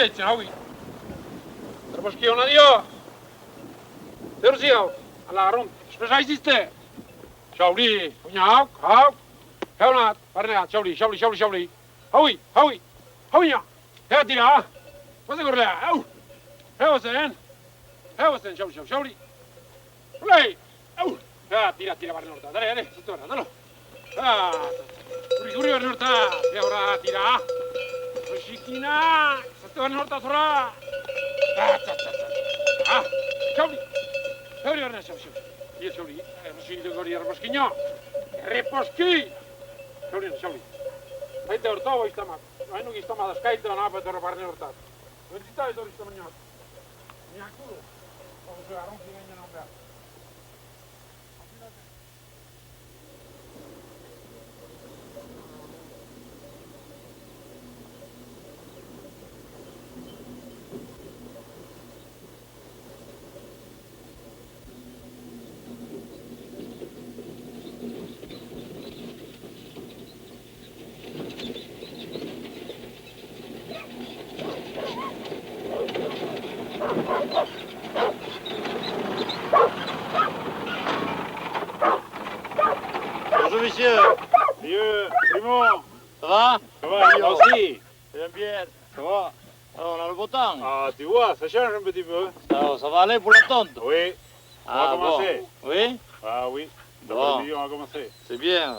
Attenzione, ah oui. Trbashki on a dio. Terziao. Alla rond. Specialiste. Shauli, unyao, hao. Helnat, parnea, Shauli. Ah oui. Ah oui. Hea tira. Cosa correla? Au. Heusen, Shauli. Lei. Au. Tira, parnorta. Dale, tuttora, dallo. Guri, parnorta. E ora tira. Shikina, sotto norta sora. Shauli. Shauli. Io Shauli. Rossi de gori Reposkino. Reposki. Shauli. Hai te ortavo istama. No hai no istama da skaita na pa te parne orta. Velocità e dorista magnato. Niakuro. Come se aron si venga non bea. Bonjour monsieur. Vieux, Simon, Ça va? ça va, moi aussi. J'aime bien. Ça va? Alors, on a le beau temps. Ah, tu vois, ça change un petit peu. Ça va aller pour la tonte? Oui, on va commencer. Bon. Oui? Ah oui, Bon. d'après-midi, on va commencer. C'est bien.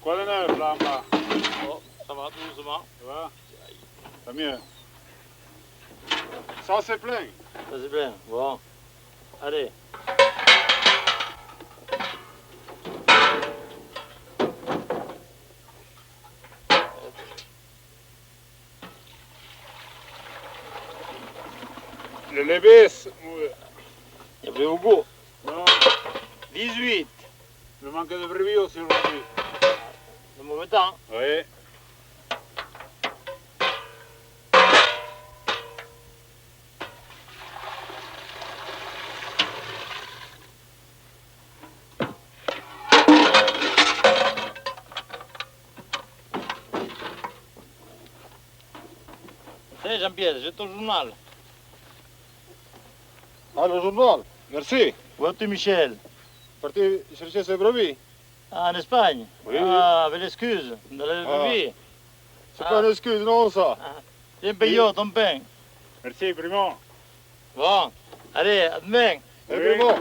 Quoi de neuf, là, en bas? Oh, ça va doucement. Ça va? Tant mieux. Ça, c'est plein. Ça c'est bien. Bon. Allez. Le lébès, Il y a plus beaucoup. non, 18. le manque de brebis aussi aujourd'hui. Le mauvais temps. Oui. Tiens, Jean-Pierre, j'ai ton journal. Ah, le journal. Merci. Où es-tu, Michel? Parti chercher ses brebis. Ah, en Espagne? Oui, Ah, avec l'excuse de la vie. C'est pas une excuse, non, ça. Bien payé ton pain. Merci, Primo. Bon. Allez, à demain. Oui. Primo.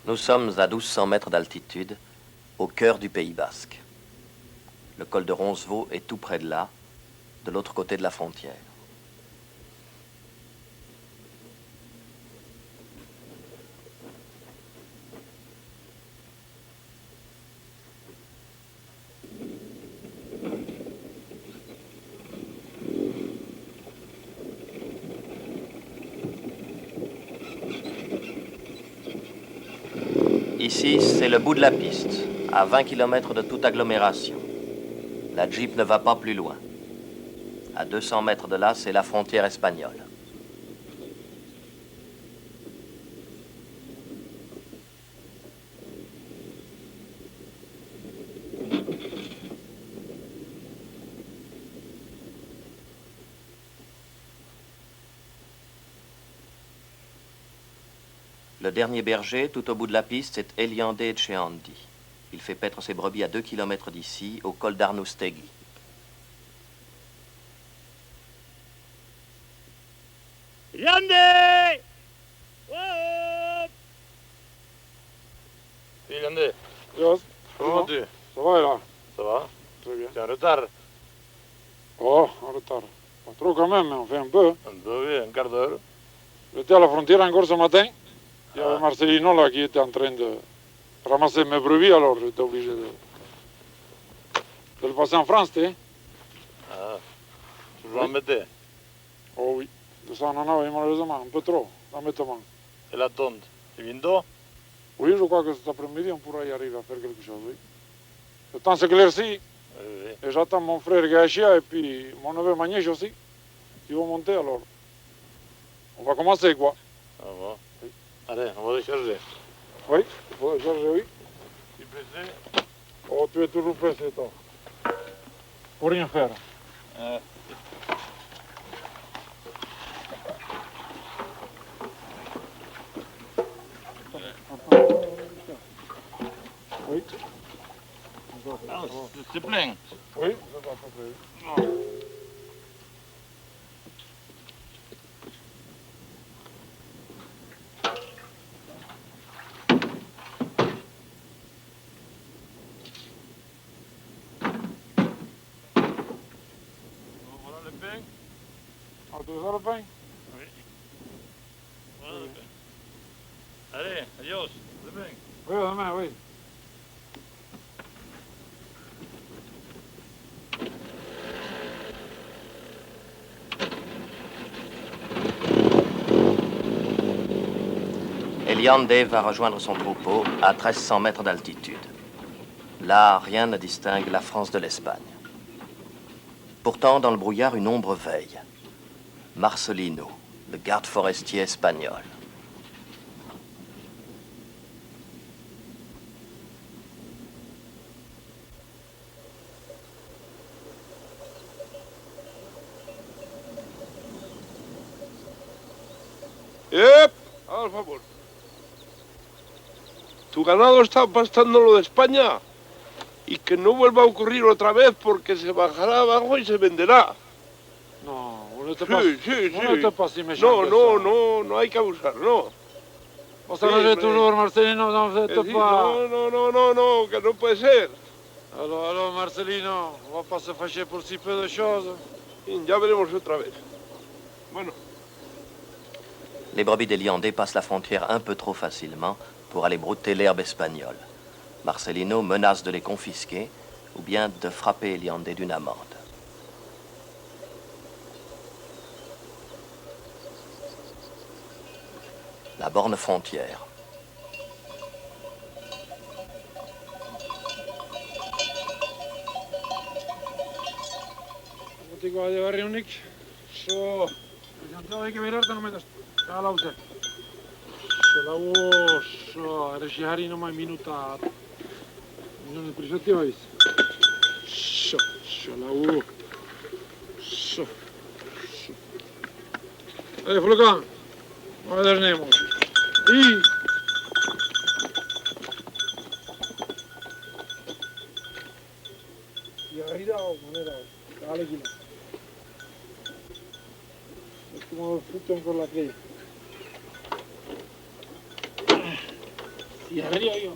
Nous sommes à 1200 mètres d'altitude, au cœur du Pays basque. Le col de Roncevaux est tout près de là, de l'autre côté de la frontière. Ici, c'est le bout de la piste, à 20 km de toute agglomération. La Jeep ne va pas plus loin. À 200 mètres de là, c'est la frontière espagnole. Le dernier berger, tout au bout de la piste, c'est Eliande Etcheandi. Il fait paître ses brebis à 2 km d'ici, au col d'Arnoustegui. Eliande! Oh! Eliande, Yes. comment vas-tu? Ça va, là? Ça va? Très bien. Tu es en retard? Oh, en retard. Pas trop quand même, mais on fait un peu. Un peu, oui, un quart d'heure. J'étais à la frontière encore ce matin. Il y avait Ah. Marcelino là qui était en train de ramasser mes brebis, alors j'étais obligé de le passer en France, tu sais. Ah. Tu veux en mettre? Oh oui, de ça on en avait malheureusement un peu trop, honnêtement. Et la tonte? C'est bientôt? Oui, je crois que cet après-midi on pourra y arriver à faire quelque chose, oui. Le temps s'éclaircit, Oui, oui. Et j'attends mon frère Gachia et puis mon neveu Magnèche aussi, qui vont monter alors. On va commencer quoi. Ah bon. Allez, on va recharger. Oui, il faut charger, oui. Tu pressé? Oh, tu es toujours pressé, toi. Pour rien faire. Oui. Ah, c'est plein. Oui, c'est à peu près. Voilà le pain. Ah, tu veux ça le pain? Oui. Voilà le pain. Allez, adios, le pain. Oui, demain, oui. Eliande va rejoindre son troupeau à 1300 mètres d'altitude. Là, rien ne distingue la France de l'Espagne. Pourtant, dans le brouillard, une ombre veille. Marcelino, le garde forestier espagnol. Al favor. Tu ganado está pastando lo de España y que no vuelva a ocurrir otra vez porque se bajará abajo y se venderá. Non, on n'était Sí, pas, sí, on n'était sí. pas si méchant No, que no, ça. no, no hay que abusar, no. On s'arrangeait mais- toujours, Marcelino, n'en faites Es decir, pas. no, que no puede ser. Alors, Marcelino, on va pas se fâcher pour si peu de choses. Ya veremos otra vez. Bueno, Les brebis d'Eliande passent la frontière un peu trop facilement pour aller brouter l'herbe espagnole. Marcelino menace de les confisquer ou bien de frapper Eliande d'une amende. La borne frontière. Mutiko de barriunik. So. Janto hay que mirarte no metas. Täällä on se. Siellä uossa. Resi häri no mai minuta. Minun prisetti ois. So. Siellä uo. So. So. Ei, Fulkan. Vai tässä Nemo. Ii. Ja ridao, manera. Dale kilo. Es como fruto con la playa. Y a ver, yo.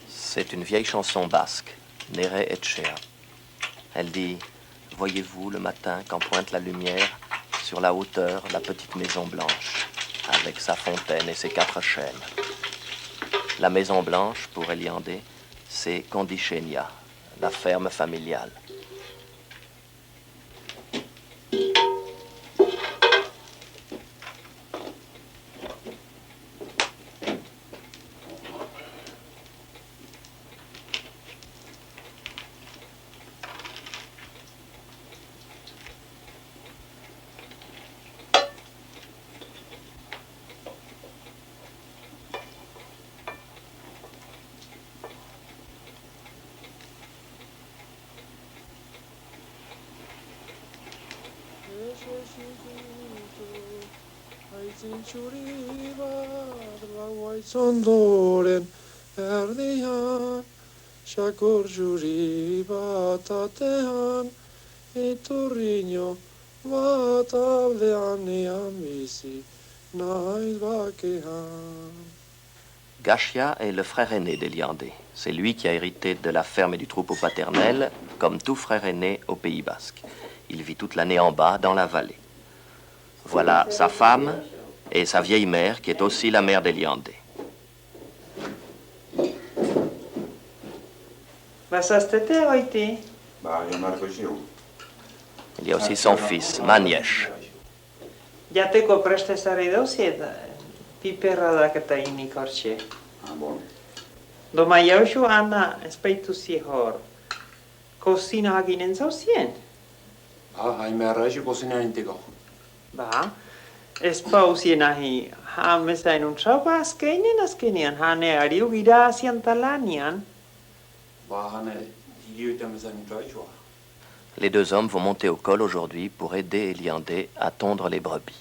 C'est une vieille chanson basque, Nere Etchea. Elle dit « Voyez-vous le matin quand pointe la lumière, sur la hauteur, la petite maison blanche, avec sa fontaine et ses 4 chênes. La maison blanche, pour Eliande, c'est Condichénia, la ferme familiale. Aitzin txuri bat lauaitz ondoren erdian, xakur txuri bat atean, iturriño bat aldean ean bizi naiz bakean. Gashia est le frère aîné d'Eliandé. C'est lui qui a hérité de la ferme et du troupeau paternel, comme tout frère aîné au Pays Basque. Il vit toute l'année en bas, dans la vallée. Voilà sa femme et sa vieille mère, qui est aussi la mère d'Eliandé. Il y a aussi son fils, Maniesh. Jateko preste zare dauziet, piperra daketa inik hortxe. Doma jauzu ana espaitu hor. Kozina haginen zauzien? Haime arraixo kozina inteko. Ba, ez pauzien ahi, han bezain untzaupa azkenean, hane ariu gira aziantalanian. Hane, hilioetan bezain intraixoa. Les deux hommes vont monter au col aujourd'hui pour aider Eliandé à tondre les brebis.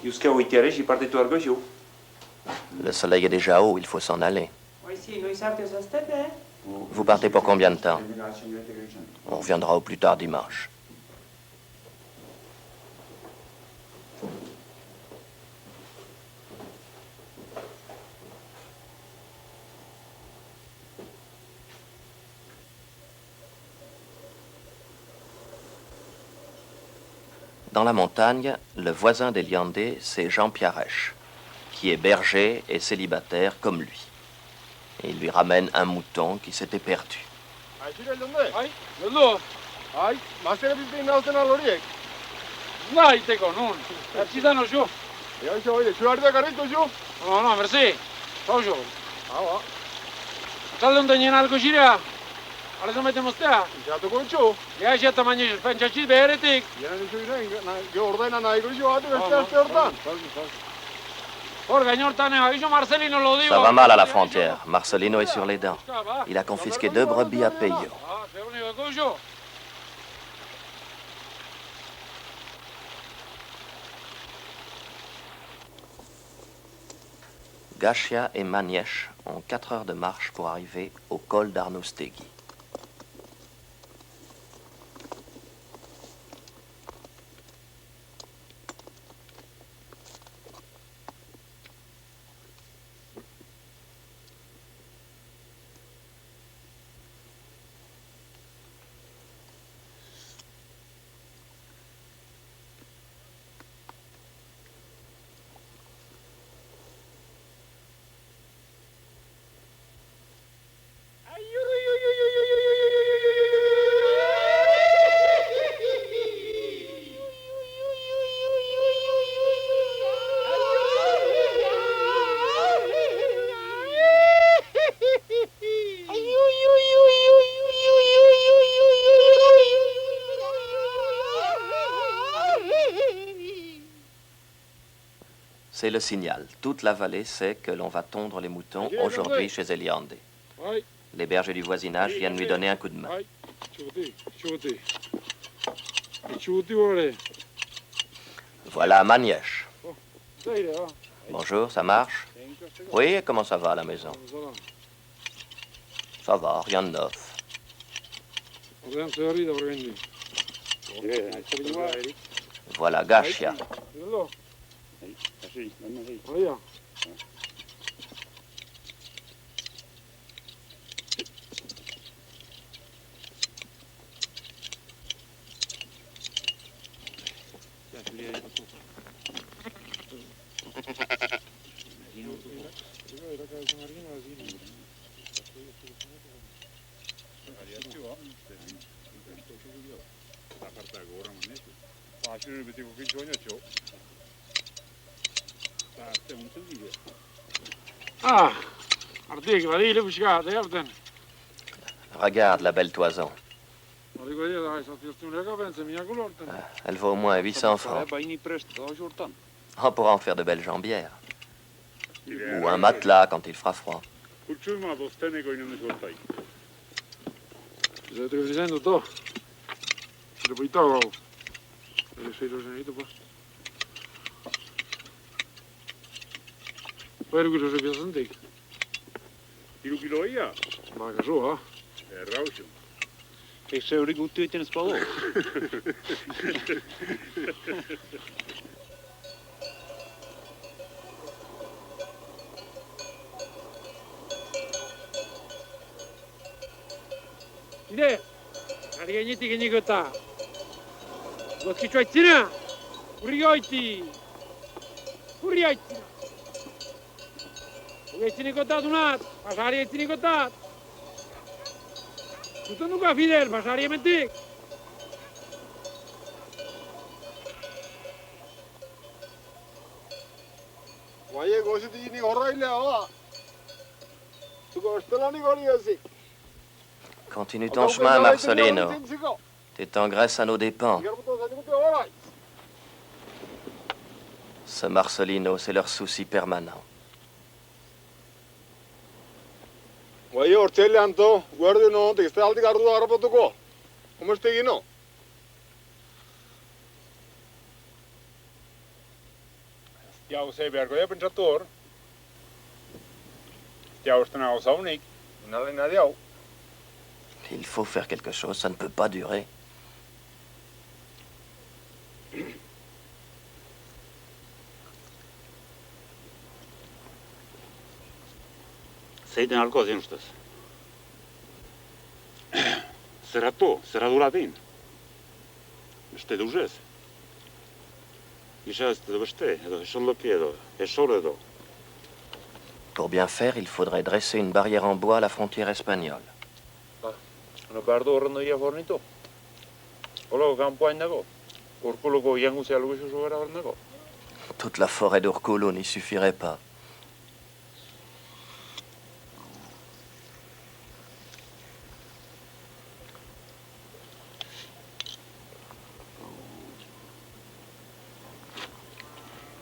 Jusqu'à oitiare, j'y partais tout argojo. Le soleil est déjà haut, il faut s'en aller. Oizi, noiz arte zaztete? Vous partez pour combien de temps? On reviendra au plus tard dimanche. Dans la montagne, le voisin d'Eliandé, c'est Jean Piarèche, qui est berger et célibataire comme lui. Et il lui ramène un mouton qui s'était perdu. Naiteko, nun. Ertzitan oso. No, merci. Oso. Talde honden nien alko xirea. Arrezo mete moztea. Jatuko itxu. Ja, xeta mañez, pentsatxiz beheretik. Ordena nahiko itxu batu beste aste hortan. Hor, gainortan, agizo Marcelino lo digo. Ça va mal à la frontière. Marcelino est sur les dents. Il a confisqué 2 brebis à Peyo. Ah, c'est unico cojo. Gashia et Maniesh ont 4 heures de marche pour arriver au col d'Arnoustegui. C'est le signal. Toute la vallée sait que l'on va tondre les moutons aujourd'hui chez Eliandé. Les bergers du voisinage viennent lui donner un coup de main. Voilà Maniesh. Bonjour, ça marche? Oui, et comment ça va à la maison? Ça va, rien de neuf. Voilà Gashia. Ah, artik, badile buscat, erten. Regarde la belle toison. Pensa, Elle vaut au moins 800 francs. On pourra en faire de belles jambières. Ou un matelas quand il fera froid. Pero pues todo. Soy los señoritos, pues. Pero que se piensa antes. Hiru kiloia, Va, que eso, ¿ah? errauxo. Ese hori gutu egiten ez badu. Ide, ari gainetik gaineko eta. Gozkitxo aitzina, hurri goiti. Hurri aitzina. Hurri aitzineko eta dunat, pasari aitzineko eta. Zuten duka, Fidel, pasari hementik. Guaie, gozetik nik horrailea, hoa. Zuko estelanik hori ezik. Continue ton chemin, Marcelino. T'es en Grèce à nos dépens. Ce Marcelino, c'est leur souci permanent. Guaie, hortzeile anto, guardio no, tekste aldik ardu harrapatuko. Como este gino? Jau se beharko da pentsatu hor. Jau estena gozaunik, unalen adiau. Il faut faire quelque chose, ça ne peut pas durer. Zeiten halko zen ustez. Zerratu, zerradura din. Beste duzez. Gisa ez edo beste, edo esoldoki edo, esol edo. Pour bien faire, il faudrait dresser une barrière en bois à la frontière espagnole. No behar du horren doia fornitu. Olako kanpoain dago. Urkuloko ianguzea luguzuzu gara horren dago. Toute la forêt d'Urculo n'y suffirait pas.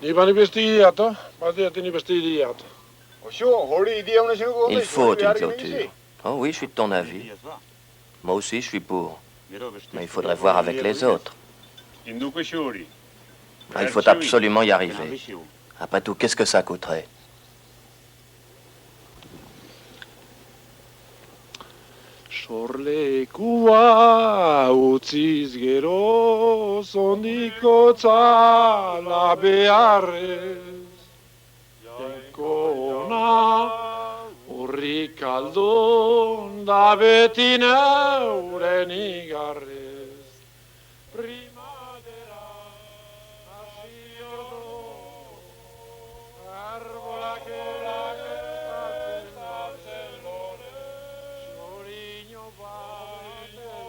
Ni bani vestigiato, bateati ni vestigiato. Oxo, hori idia una zenuko. Il faut une clôture. Oh oui, je suis de ton avis. Moi aussi, je suis pour. Mais il faudrait voir avec les autres. Induko hori. Il faut absolument y arriver. Après tout, qu'est-ce que ça coûterait? Sorlekua utziz gero zondikotza labearrez. Jankona urrik aldun da beti neuren igarrez. Primadera hasi ordo, arbolak eragestatzen datzen lore. Soriño bat neure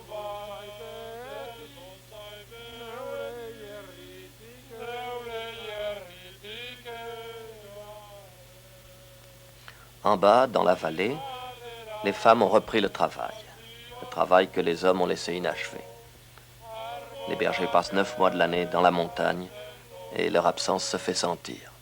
jerritik En bas, dans la vallée, les femmes ont repris le travail que les hommes ont laissé inachevé. Les bergers passent 9 mois de l'année dans la montagne et leur absence se fait sentir.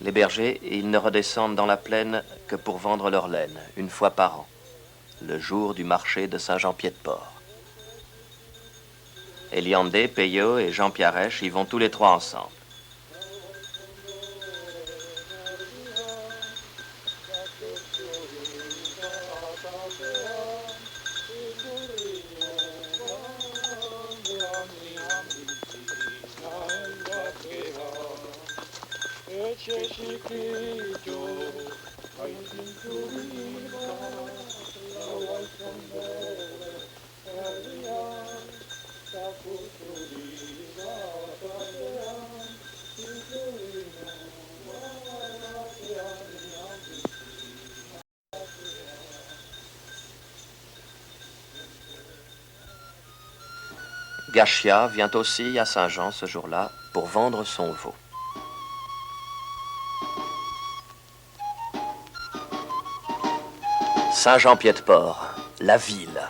Les bergers, ils ne redescendent dans la plaine que pour vendre leur laine, une fois par an, le jour du marché de Saint-Jean-Pied-de-Port. Eliandé, Peyo et Jean Piarèche y vont tous les trois ensemble. Gachia vient aussi à Saint-Jean ce jour-là pour vendre son veau. Saint-Jean-Pied-de-Port, la ville.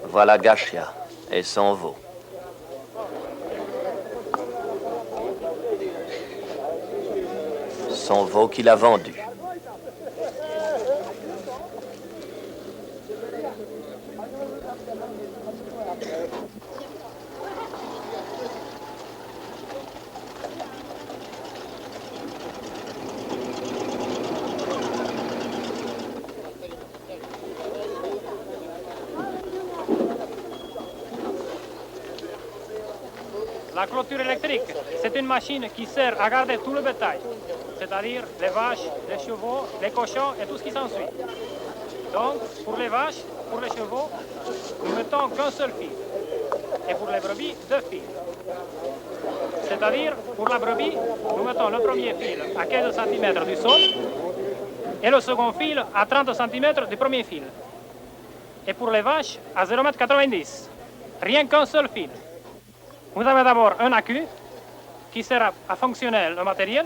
Voilà Gashia et son veau. Son veau qu'il a vendu. La clôture électrique, c'est une machine qui sert à garder tout le bétail, c'est-à-dire les vaches, les chevaux, les cochons et tout ce qui s'ensuit. Donc, pour les vaches, pour les chevaux, nous mettons qu'un seul fil. Et pour les brebis, 2 fils. C'est-à-dire, pour la brebis, nous mettons le premier fil à 15 cm du sol et le second fil à 30 cm du premier fil. Et pour les vaches, à 0,90 m. Rien qu'un seul fil. Vous avez d'abord un accu qui sert à fonctionner le matériel.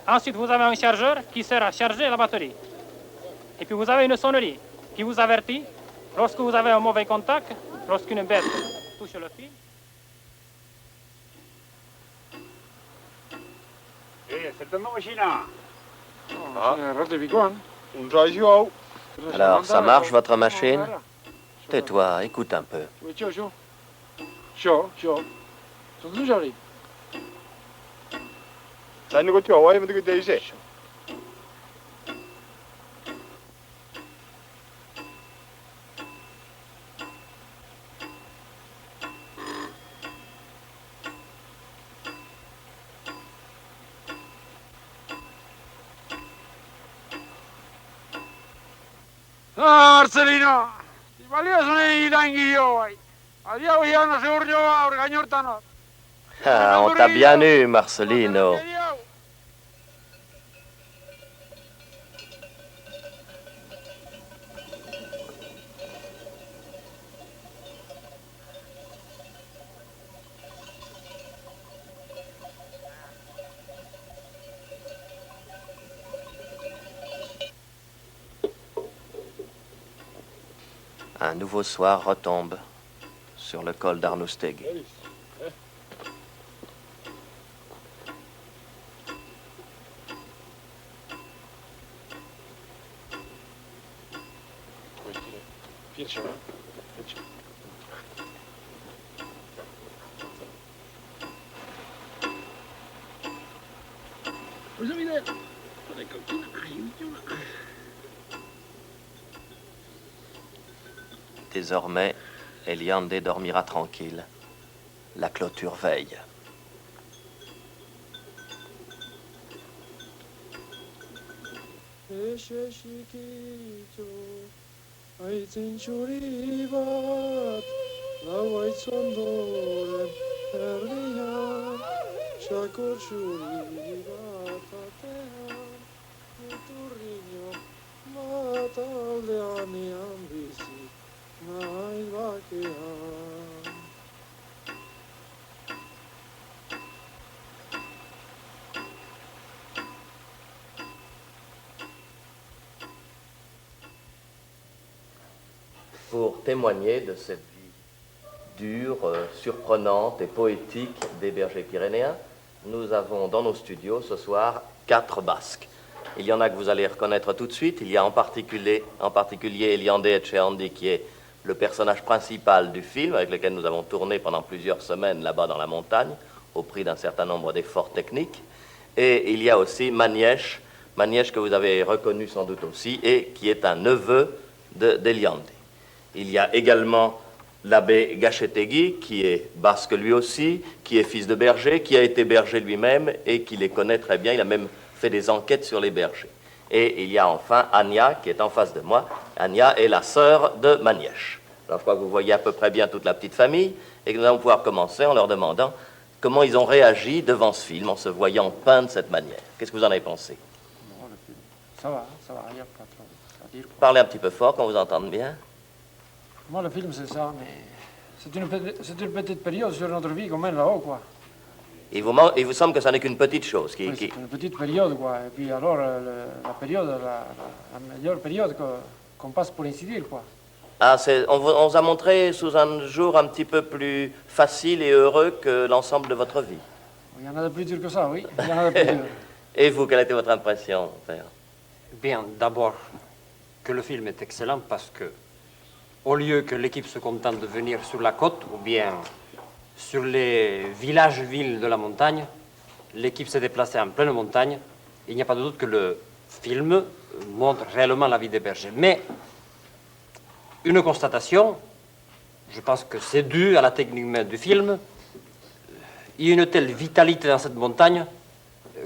Ensuite, vous avez un chargeur qui sert à charger la batterie. Et puis, vous avez une sonnerie qui vous avertit lorsque vous avez un mauvais contact, lorsqu'une bête touche le fil. Sentendo vicina. Ratifico, Un radio. Alors, ça marche votre machine? Tais-toi, écoute un peu. Chaud. Sono tu giorni? Sanno che tu vuoi, ma che devi dire? Ah, Marcelino! Ti valio sono i tanghi io, Adieu, io non si urgio a orgagnortano. Ah, on t'a bien eu, Marcelino. Un nouveau soir retombe sur le col d'Arnousteg. Désormais, Eliande dormira tranquille. La clôture veille. Pour témoigner de cette vie dure, surprenante et poétique des bergers pyrénéens, nous avons dans nos studios ce soir 4 Basques. Il y en a que vous allez reconnaître tout de suite. Il y a en particulier Eliande Etxeandi, qui est le personnage principal du film, avec lequel nous avons tourné pendant plusieurs semaines là-bas dans la montagne, au prix d'un certain nombre d'efforts techniques. Et il y a aussi Manièche que vous avez reconnu sans doute aussi, et qui est un neveu d'Eliande. Il y a également l'abbé Gachetegui, qui est basque lui aussi, qui est fils de berger, qui a été berger lui-même et qui les connaît très bien. Il a même fait des enquêtes sur les bergers. Et il y a enfin Anya, qui est en face de moi. Anya est la sœur de Manièche. Alors je crois que vous voyez à peu près bien toute la petite famille et que nous allons pouvoir commencer en leur demandant comment ils ont réagi devant ce film en se voyant peint de cette manière. Qu'est-ce que vous en avez pensé? Ça va, il n'y a pas trop à dire. Parlez un petit peu fort qu'on vous entende bien. Moi, le film, c'est ça, mais c'est une petite période sur notre vie, comme elle là-haut, quoi. il vous semble que ça n'est qu'une petite chose Oui, c'est une petite période, quoi. Et puis alors, la période, la meilleure période qu'on passe, pour ainsi dire, quoi. Ah, on vous a montré sous un jour un petit peu plus facile et heureux que l'ensemble de votre vie. Il y en a de plus dur que ça, oui. Il y en a de plus dur. Et vous, quelle était votre impression, père? Bien, d'abord, que le film est excellent parce que, au lieu que l'équipe se contente de venir sur la côte ou bien sur les villages-villes de la montagne, l'équipe s'est déplacée en pleine montagne. Il n'y a pas de doute que le film montre réellement la vie des bergers. Mais une constatation, je pense que c'est dû à la technique même du film. Il y a une telle vitalité dans cette montagne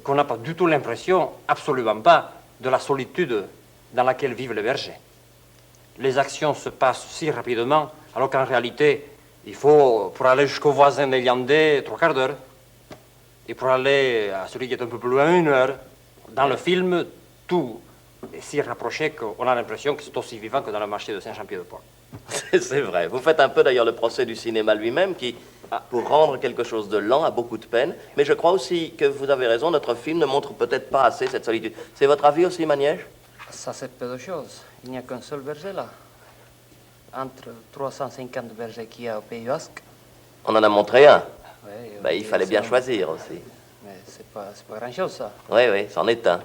qu'on n'a pas du tout l'impression, absolument pas, de la solitude dans laquelle vivent les bergers. Les actions se passent si rapidement, alors qu'en réalité, il faut, pour aller jusqu'au voisin des Liandais, 3 quarts d'heure. Et pour aller à celui qui est un peu plus loin, 1 heure. Dans le film, tout est si rapproché qu'on a l'impression que c'est aussi vivant que dans le marché de Saint-Jean-Pied-de-Port. C'est vrai. Vous faites un peu d'ailleurs le procès du cinéma lui-même qui, pour rendre quelque chose de lent, a beaucoup de peine. Mais je crois aussi que vous avez raison, notre film ne montre peut-être pas assez cette solitude. C'est votre avis aussi, Maniège? Ça, c'est peu de choses. Il n'y a qu'un seul berger là. Entre 350 bergers qu'il y a au Pays Basque. On en a montré un. Oui, Ben, il fallait bien choisir aussi. Mais c'est pas grand-chose, ça. Oui, oui, c'en est un.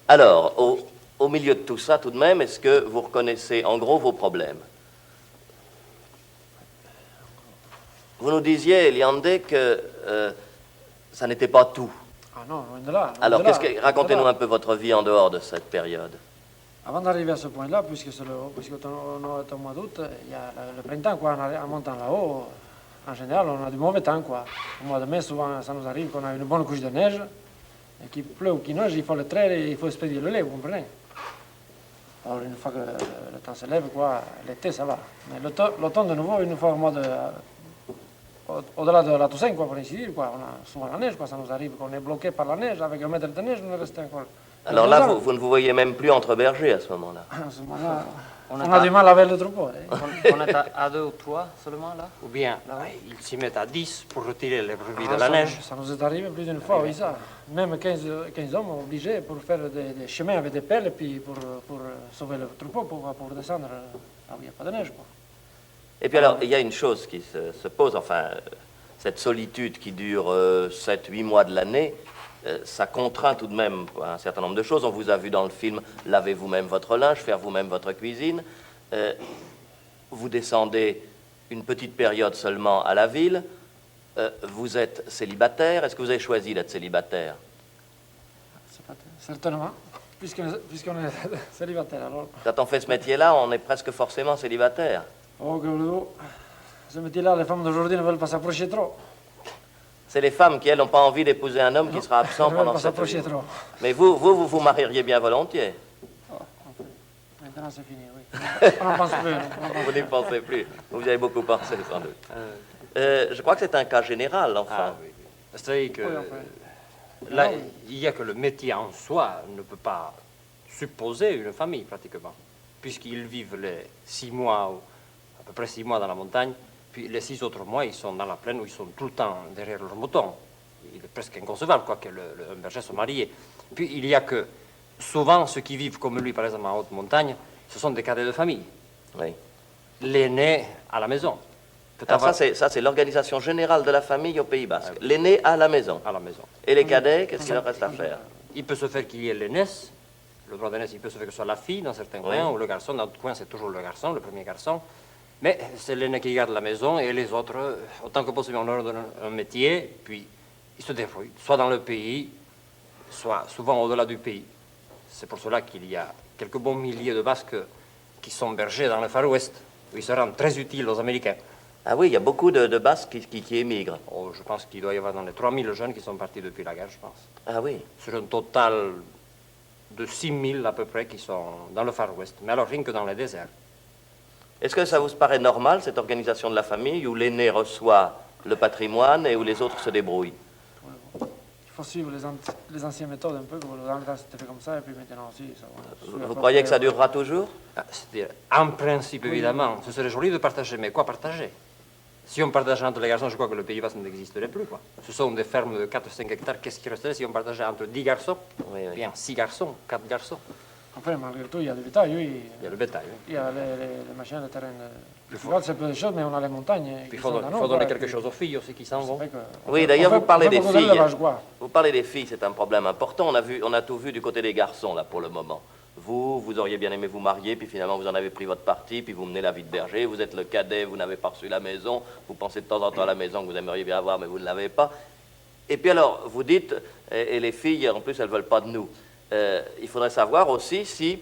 Alors, au milieu de tout ça, tout de même, est-ce que vous reconnaissez en gros vos problèmes? Vous nous disiez, Liandé, que ça n'était pas tout. Ah non, loin de là. Alors, racontez-nous un peu votre vie en dehors de cette période. Avant d'arriver à ce point-là, puisqu'on est au mois d'août, il y a le printemps, quoi, en montant là-haut, en général, on a du mauvais temps, quoi. Au mois de mai, souvent, ça nous arrive qu'on a une bonne couche de neige, et qu'il pleut ou qu'il neige, il faut le traire et il faut expédier le lait, vous comprenez? Alors, une fois que le temps se lève, quoi, l'été, ça va. Mais l'automne, de nouveau, une fois au-delà de la Toussaint, quoi, pour ainsi dire, quoi, on a souvent la neige, quoi, ça nous arrive qu'on est bloqué par la neige, avec 1 mètre de neige, on est resté encore. Alors là, vous ne vous voyez même plus entre bergers à ce moment-là. À ce moment-là, on a du mal avec le troupeau. On est à 2 ou 3 seulement là? Ou bien, ils s'y mettent à 10 pour retirer les brebis de la neige. Ça nous est arrivé plus d'une fois, oui, ça. Même 15 hommes obligés pour faire des chemins avec des pelles, et puis pour sauver le troupeau, pour descendre là où il n'y a pas de neige, quoi. Et puis alors, il y a une chose qui se pose, enfin, cette solitude qui dure 7-8 mois de l'année, ça contraint tout de même un certain nombre de choses. On vous a vu dans le film laver vous-même votre linge, faire vous-même votre cuisine. Vous descendez une petite période seulement à la ville. Vous êtes célibataire. Est-ce que vous avez choisi d'être célibataire? Certainement, puisqu'on est célibataire. Alors... Quand on fait ce métier-là, on est presque forcément célibataire. Oh, que voulez-vous? Ce métier-là, les femmes d'aujourd'hui ne veulent pas s'approcher trop. C'est les femmes qui, elles, n'ont pas envie d'épouser un homme qui sera absent pendant 7 jours. Mais vous marieriez bien volontiers. Oh, maintenant, c'est fini, oui. On n'en pense plus. Vous n'y pensez plus. Vous y avez beaucoup pensé, sans doute. Je crois que c'est un cas général, enfin. Ah, oui. C'est-à-dire que là, il n'y a que le métier en soi ne peut pas supposer une famille, pratiquement. Puisqu'ils vivent les 6 mois, ou à peu près 6 mois dans la montagne, puis les 6 autres mois, ils sont dans la plaine où ils sont tout le temps derrière leurs moutons. Il est presque inconcevable, quoi, que un berger soit marié. Puis il y a que, souvent, ceux qui vivent comme lui, par exemple, en haute montagne, ce sont des cadets de famille. Oui. L'aîné à la maison. Alors ça, c'est l'organisation générale de la famille au Pays Basque. L'aîné à la maison. À la maison. Et les cadets, qu'est-ce qu'il leur reste à faire? Il peut se faire qu'il y ait l'aînesse. Le droit d'aînesse, il peut se faire que ce soit la fille dans certains coins, ou le garçon. Dans d'autres coins, c'est toujours le garçon, le premier garçon. Mais c'est l'aîné qui garde la maison, et les autres, autant que possible, on leur donne un métier, puis ils se débrouillent, soit dans le pays, soit souvent au-delà du pays. C'est pour cela qu'il y a quelques bons milliers de Basques qui sont bergers dans le Far West, où ils se rendent très utiles aux Américains. Ah oui, il y a beaucoup de Basques qui émigrent. Oh, je pense qu'il doit y avoir dans les 3000 jeunes qui sont partis depuis la guerre, je pense. Ah oui. Sur un total de 6000 à peu près qui sont dans le Far West, mais alors rien que dans les déserts. Est-ce que ça vous paraît normal, cette organisation de la famille, où l'aîné reçoit le patrimoine et où les autres se débrouillent? Il faut suivre les anciennes méthodes un peu, comme dans le temps c'était fait comme ça, et puis maintenant aussi. Ça, vous croyez que ça durera toujours? C'est-à-dire, en principe, évidemment, ce serait joli de partager, mais quoi partager? Si on partageait entre les garçons, je crois que le Pays Basque n'existerait plus, quoi. Ce sont des fermes de 4 ou 5 hectares. Qu'est-ce qui resterait si on partageait entre 10 garçons? Bien, 6 garçons, 4 garçons. Enfin, malgré tout, il y a le bétail, oui. Il y a le bétail, oui. Il y a les machins, les terrains. C'est peu de choses, mais on a les montagnes. Puis il faut donner quelque chose aux filles aussi qui s'en vont. Oui, d'ailleurs, vous parlez des filles. Vous parlez des filles, c'est un problème important. On a tout vu du côté des garçons, là, pour le moment. Vous auriez bien aimé vous marier, puis finalement vous en avez pris votre parti, puis vous menez la vie de berger, vous êtes le cadet, vous n'avez pas reçu la maison, vous pensez de temps en temps à la maison que vous aimeriez bien avoir, mais vous ne l'avez pas. Et puis alors, vous dites, et les filles, en plus, elles ne veulent pas de nous. Il faudrait savoir aussi si,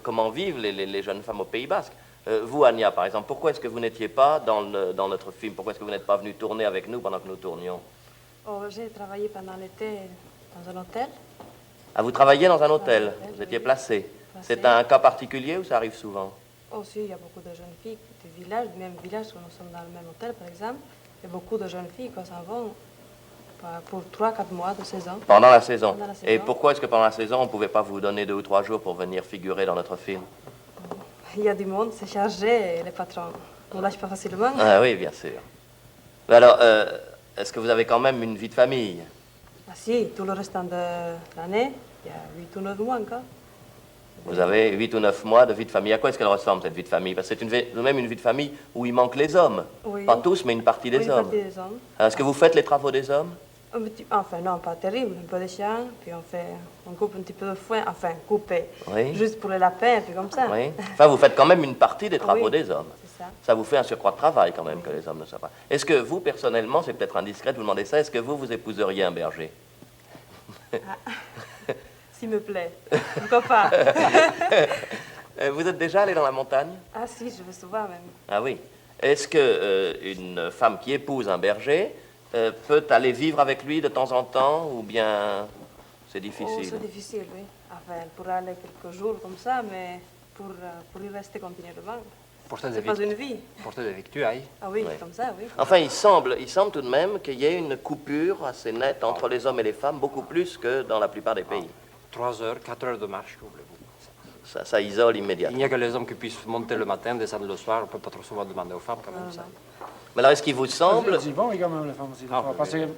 comment vivent les jeunes femmes au Pays Basque. Vous, Ania, par exemple, pourquoi est-ce que vous n'étiez pas dans notre film? Pourquoi est-ce que vous n'êtes pas venue tourner avec nous pendant que nous tournions? Oh, j'ai travaillé pendant l'été dans un hôtel. Ah, vous travailliez dans un hôtel, vous étiez placé. C'est un cas particulier ou ça arrive souvent? Oh, si, il y a beaucoup de jeunes filles du village, du même village où nous sommes dans le même hôtel, par exemple. Il y a beaucoup de jeunes filles qui s'en vont pour 3-4 mois de saison. Pendant la saison. Pendant la saison. Et pourquoi est-ce que pendant la saison, on ne pouvait pas vous donner 2 ou 3 jours pour venir figurer dans notre film? Il y a du monde, c'est chargé, et les patrons ne lâchent pas facilement. Ah oui, bien sûr. Mais alors, est-ce que vous avez quand même une vie de famille? Ah si, tout le restant de l'année, il y a 8 ou 9 mois encore. Vous avez 8 ou 9 mois de vie de famille. À quoi est-ce qu'elle ressemble, cette vie de famille? Parce que c'est même une vie de famille où il manque les hommes. Oui. Pas tous, mais une partie des hommes. Une partie des hommes. Alors, est-ce que vous faites les travaux des hommes? Enfin, non, pas terrible. Un peu de chien, puis on coupe un petit peu de foin. Enfin, couper. Oui. Juste pour les lapins, puis comme ça. Oui. Enfin, vous faites quand même une partie des travaux Oui, des hommes. c'est ça. Ça vous fait un surcroît de travail quand même que les hommes ne soient pas. Est-ce que vous, personnellement, c'est peut-être indiscret de vous demander ça, est-ce que vous épouseriez un berger? S'il me plaît. Pourquoi pas? Vous êtes déjà allé dans la montagne? Ah si, je vais souvent même. Ah oui. Est-ce qu'une femme qui épouse un berger peut aller vivre avec lui de temps en temps ou bien c'est difficile? Oh, c'est difficile, oui. Enfin, elle pourrait aller quelques jours comme ça, mais pour y rester continuellement. C'est pas une vie. Porter des victuailles. Ah oui, Oui. comme ça, oui. Enfin, il semble tout de même qu'il y ait une coupure assez nette entre les hommes et les femmes, beaucoup plus que dans la plupart des pays. 3 heures, 4 heures de marche, que voulez-vous. Ça isole Il immédiatement. n'y a que les hommes qui puissent monter le matin, descendre le soir. On ne peut pas trop souvent demander aux femmes quand même ça. Mais alors, est-ce qu'il vous semble... Ils y vont, quand même, les femmes aussi.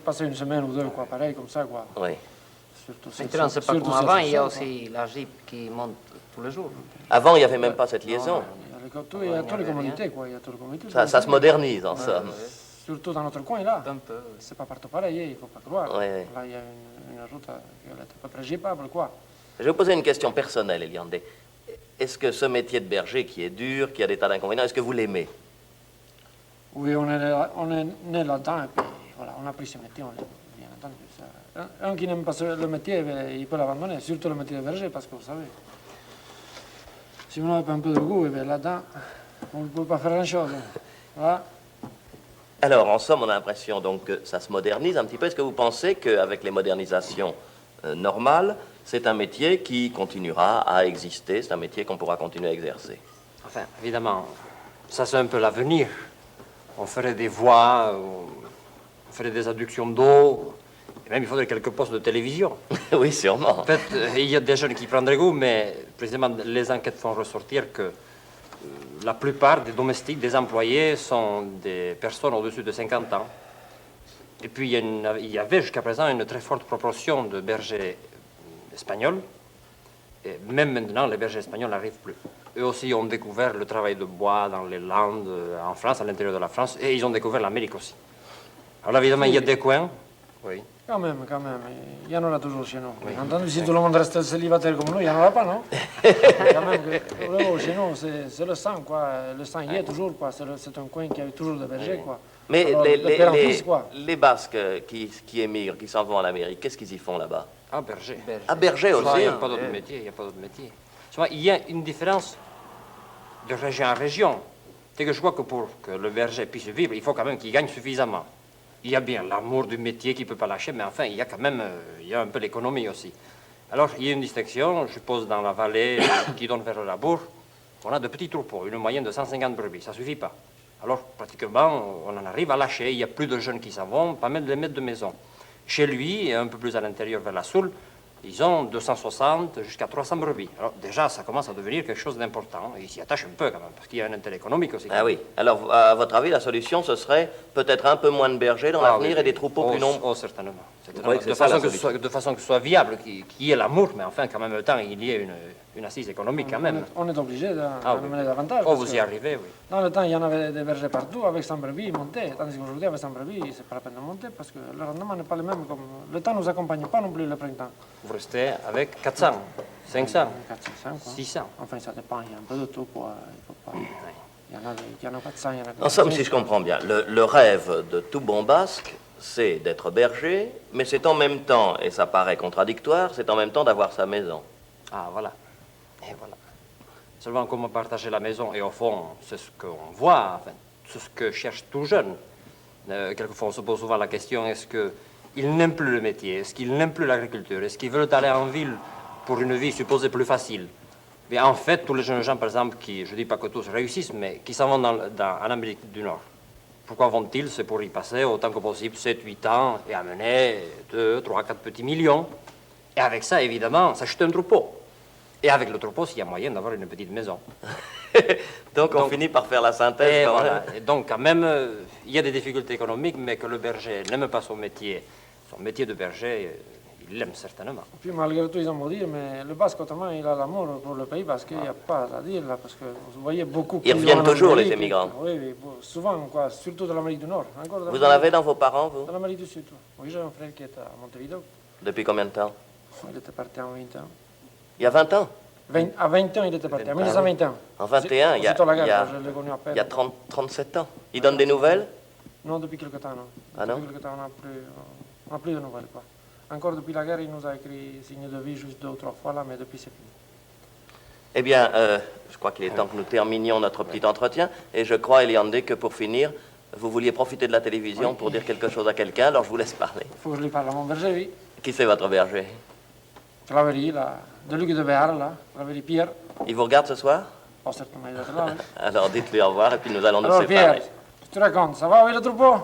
Passer une semaine ou 2, quoi, pareil, comme ça, quoi. Oui. Maintenant, c'est pas comme avant, il y a aussi la Jeep qui monte tous les jours. Avant, il n'y avait même pas cette liaison. Il y a toutes les communautés, quoi. Il y a toutes les communautés. Ça se modernise, en somme. Surtout dans notre coin, là. C'est pas partout pareil, il ne faut pas croire. Oui. Là, il y a une route qui est à peu près gépable, quoi. Je vais vous poser une question personnelle, Eliande. Est-ce que ce métier de berger qui est dur, qui a des tas d'inconvénients, est-ce que vous l'aimez? Oui, on est né là-dedans, et puis voilà, on a pris ce métier, on l'aime, bien entendu. Ça. Un qui n'aime pas le métier, il peut l'abandonner, surtout le métier de berger, parce que vous savez, si on n'a pas un peu de goût, là-dedans, on ne peut pas faire grand-chose. Voilà. Alors, en somme, on a l'impression donc que ça se modernise un petit peu. Est-ce que vous pensez qu'avec les modernisations normales, c'est un métier qui continuera à exister, c'est un métier qu'on pourra continuer à exercer? Enfin, évidemment, ça c'est un peu l'avenir. On ferait des voix, on ferait des adductions d'eau, et même il faudrait quelques postes de télévision. Oui, sûrement. En fait, il y a des jeunes qui prendraient goût, mais précisément les enquêtes font ressortir que la plupart des domestiques, des employés, sont des personnes au-dessus de 50 ans. Et puis il y avait jusqu'à présent une très forte proportion de bergers espagnols. Et même maintenant, les bergers espagnols n'arrivent plus. Eux aussi ont découvert le travail de bois dans les Landes, en France, à l'intérieur de la France, et ils ont découvert l'Amérique aussi. Alors évidemment, il y a des coins. Oui. Quand même, il y en aura toujours chez nous. Oui. Entendu, si tout le monde reste célibataire comme nous, il n'y en aura pas, non? Quand même, chez nous, c'est le sang, quoi. Le sang y est toujours, quoi. C'est un coin qui a toujours des bergers, quoi. Mais alors, les Basques qui émigrent, qui s'en vont en Amérique, qu'est-ce qu'ils y font là-bas? Ah, berger. Ah, berger aussi? Il n'y a pas d'autre métier, il n'y a pas d'autre métier. Il y a une différence de région en région. C'est que je crois que pour que le berger puisse vivre, il faut quand même qu'il gagne suffisamment. Il y a bien l'amour du métier qu'il ne peut pas lâcher, mais enfin, il y a quand même un peu l'économie aussi. Alors, il y a une distinction, je suppose, dans la vallée qui donne vers le labour, on a de petits troupeaux, une moyenne de 150 brebis, ça ne suffit pas. Alors, pratiquement, on en arrive à lâcher, il y a plus de jeunes qui s'en vont, pas même des maîtres de maison. Chez lui, et un peu plus à l'intérieur vers la Soule, ils ont 260 jusqu'à 300 brebis. Alors déjà, ça commence à devenir quelque chose d'important. Ils s'y attachent un peu quand même, parce qu'il y a un intérêt économique aussi. Ah oui. Alors, à votre avis, la solution, ce serait peut-être un peu moins de bergers dans l'avenir et des troupeaux plus nombreux? Oh, certainement. De façon que ce soit viable, qu'il y ait l'amour, mais enfin qu'en même temps, il y ait une assise économique quand même. On est obligé d'amener davantage. Oh, vous y arrivez, oui. Dans le temps, il y en avait des bergers partout, avec 100 brebis, ils montaient. Tandis qu'aujourd'hui, avec 100 brebis, c'est pas la peine de monter, parce que le rendement n'est pas le même. Le temps ne nous accompagne pas non plus le printemps. Vous restez avec 400, 500, 600. Enfin, ça dépend, il y a un peu de tout, quoi. Il y en a 400, il y en a... En somme, si je comprends bien, le rêve de tout bon basque, c'est d'être berger, mais c'est en même temps, et ça paraît contradictoire, c'est en même temps d'avoir sa maison. Ah, voilà. Et voilà. Seulement comment partager la maison, et au fond, c'est ce qu'on voit, enfin, c'est ce que cherche tout jeune. Quelquefois, on se pose souvent la question, est-ce qu'ils n'aiment plus le métier? Est-ce qu'ils n'aiment plus l'agriculture? Est-ce qu'ils veulent aller en ville pour une vie supposée plus facile? Mais en fait, tous les jeunes gens, par exemple, qui, je ne dis pas que tous réussissent, mais qui s'en vont en Amérique du Nord. Pourquoi vont-ils? C'est pour y passer autant que possible 7-8 ans et amener 2, 3, 4 petits millions. Et avec ça, évidemment, s'acheter un troupeau. Et avec le troupeau, s'il y a moyen d'avoir une petite maison. donc on finit par faire la synthèse. Voilà. Et donc, quand même, il y a des difficultés économiques, mais que le berger n'aime pas son métier de berger, il l'aime certainement. Puis malgré tout, ils ont beau dire, mais le Basque, autrement, il a l'amour pour le pays parce qu'il n'y a pas à dire là, parce que vous voyez beaucoup... Ils reviennent toujours, les émigrants. Oui, souvent, quoi, surtout de l'Amérique du Nord. Vous en avez dans vos parents, vous? Dans l'Amérique du Sud, oui, j'ai un frère qui est à Montevideo. Depuis combien de temps? Il était parti en 20 ans. Il y a 20 ans? À 20 ans, il était parti, en 1921. En 21, il y a 37 ans. Il donne des nouvelles? Non, depuis quelque temps, non. Ah non? Depuis quelque temps, on n'a plus de nouvelles, quoi. Encore depuis la guerre, il nous a écrit signe de vie juste 2 ou 3 fois là, mais depuis c'est fini. Eh bien, je crois qu'il est temps que nous terminions notre petit entretien. Et je crois, Eliande, que pour finir, vous vouliez profiter de la télévision pour dire quelque chose à quelqu'un, alors je vous laisse parler. Il faut que je lui parle à mon berger, oui. Qui c'est votre berger? Claverie, là, de Luc de Béar, là, Claverie Pierre. Il vous regarde ce soir? Oh, certainement, il est là, oui. Alors dites-lui au revoir et puis nous allons nous séparer. Pierre, je te raconte, ça va avec le troupeau?